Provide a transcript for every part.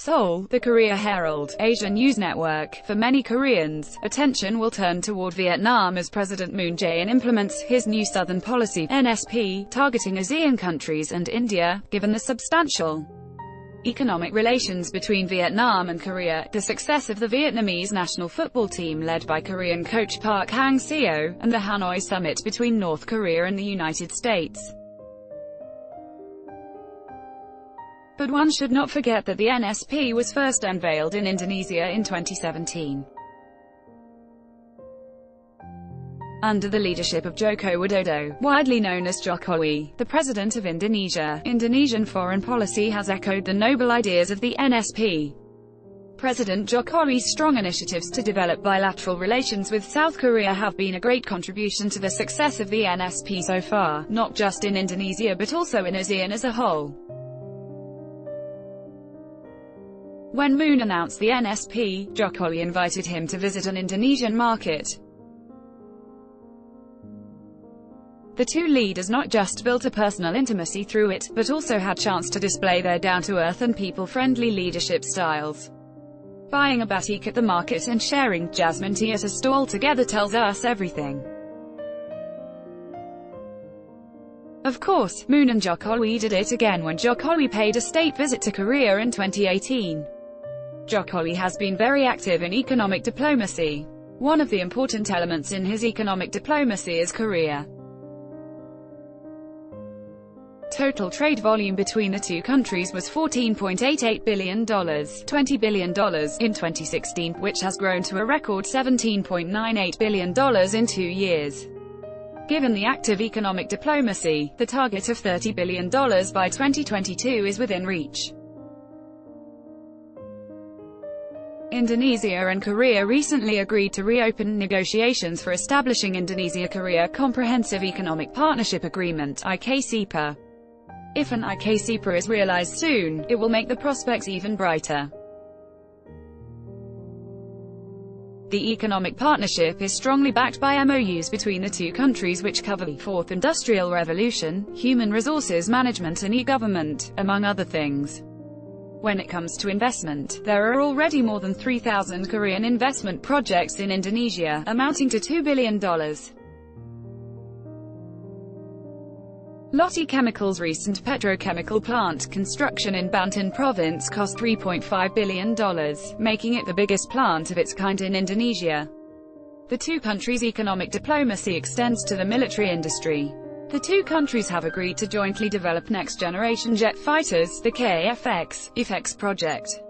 Seoul, the Korea Herald, Asia news network. For many Koreans, attention will turn toward Vietnam as President Moon Jae In implements his new Southern Policy, NSP, targeting Asean countries and India, given the substantial economic relations between Vietnam and Korea, the success of the Vietnamese national football team led by Korean coach Park Hang-seo, and the Hanoi summit between North Korea and the United States. But one should not forget that the NSP was first unveiled in Indonesia in 2017. Under the leadership of Joko Widodo, widely known as Jokowi, the President of Indonesia, Indonesian foreign policy has echoed the noble ideas of the NSP. President Jokowi's strong initiatives to develop bilateral relations with South Korea have been a great contribution to the success of the NSP so far, not just in Indonesia but also in ASEAN as a whole. When Moon announced the NSP, Jokowi invited him to visit an Indonesian market. The two leaders not just built a personal intimacy through it, but also had chance to display their down-to-earth and people-friendly leadership styles. Buying a batik at the market and sharing jasmine tea at a stall together tells us everything. Of course, Moon and Jokowi did it again when Jokowi paid a state visit to Korea in 2018. Jokowi has been very active in economic diplomacy. One of the important elements in his economic diplomacy is Korea. Total trade volume between the two countries was $14.88 billion, $20 billion, in 2016, which has grown to a record $17.98 billion in 2 years. Given the active economic diplomacy, the target of $30 billion by 2022 is within reach. Indonesia and Korea recently agreed to reopen negotiations for establishing Indonesia-Korea Comprehensive Economic Partnership Agreement (IKCPA). If an IKCPA is realized soon, it will make the prospects even brighter. The economic partnership is strongly backed by MOUs between the two countries which cover the Fourth Industrial Revolution, human resources management and e-government, among other things. When it comes to investment, there are already more than 3,000 Korean investment projects in Indonesia, amounting to $2 billion. Lotte Chemical's recent petrochemical plant construction in Banten province cost $3.5 billion, making it the biggest plant of its kind in Indonesia. The two countries' economic diplomacy extends to the military industry. The two countries have agreed to jointly develop next-generation jet fighters, the KFX project.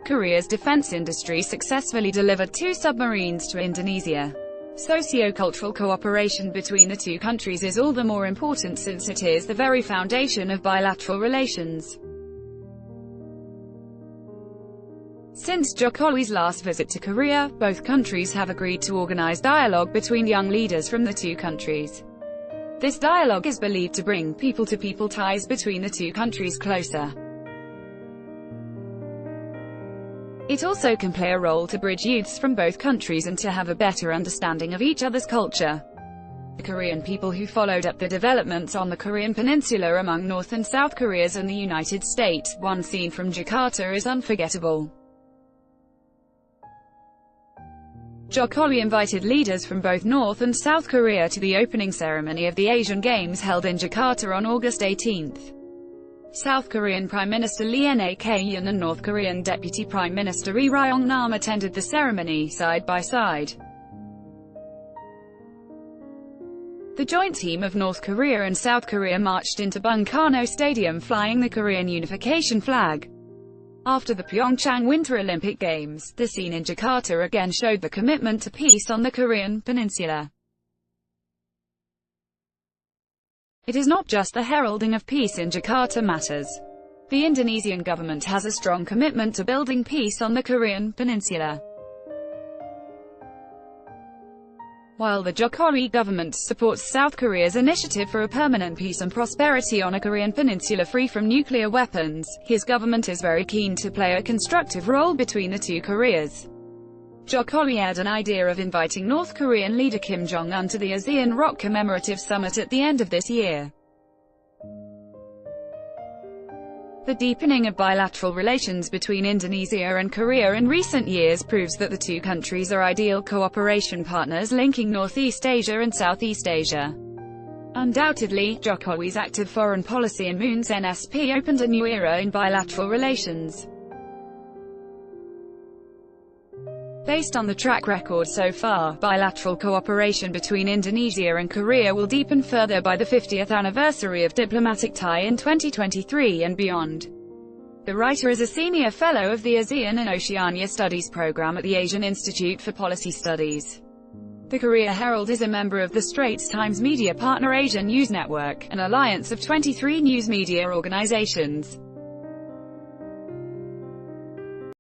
Korea's defense industry successfully delivered 2 submarines to Indonesia. Socio-cultural cooperation between the two countries is all the more important since it is the very foundation of bilateral relations. Since Jokowi's last visit to Korea, both countries have agreed to organize dialogue between young leaders from the two countries. This dialogue is believed to bring people-to-people ties between the two countries closer. It also can play a role to bridge youths from both countries and to have a better understanding of each other's culture. The Korean people who followed up the developments on the Korean peninsula among North and South Koreas and the United States, one scene from Jakarta is unforgettable. Jokowi invited leaders from both North and South Korea to the opening ceremony of the Asian Games held in Jakarta on August 18. South Korean Prime Minister Lee Nak-yeon and North Korean Deputy Prime Minister Lee Ryong-nam attended the ceremony, side by side. The joint team of North Korea and South Korea marched into Bungkarno Stadium flying the Korean unification flag. After the Pyeongchang Winter Olympic Games, the scene in Jakarta again showed the commitment to peace on the Korean peninsula. It is not just the heralding of peace in Jakarta matters. The Indonesian government has a strong commitment to building peace on the Korean peninsula. While the Jokowi government supports South Korea's initiative for a permanent peace and prosperity on a Korean peninsula free from nuclear weapons, his government is very keen to play a constructive role between the two Koreas. Jokowi had an idea of inviting North Korean leader Kim Jong-un to the ASEAN Rock Commemorative Summit at the end of this year. The deepening of bilateral relations between Indonesia and Korea in recent years proves that the two countries are ideal cooperation partners linking Northeast Asia and Southeast Asia. Undoubtedly, Jokowi's active foreign policy and Moon's NSP opened a new era in bilateral relations. Based on the track record so far, bilateral cooperation between Indonesia and Korea will deepen further by the 50th anniversary of diplomatic tie in 2023 and beyond. The writer is a senior fellow of the Asean and Oceania Studies program at the Asian Institute for Policy Studies. The Korea Herald is a member of the Straits Times media partner Asian News Network, an alliance of 23 news media organizations.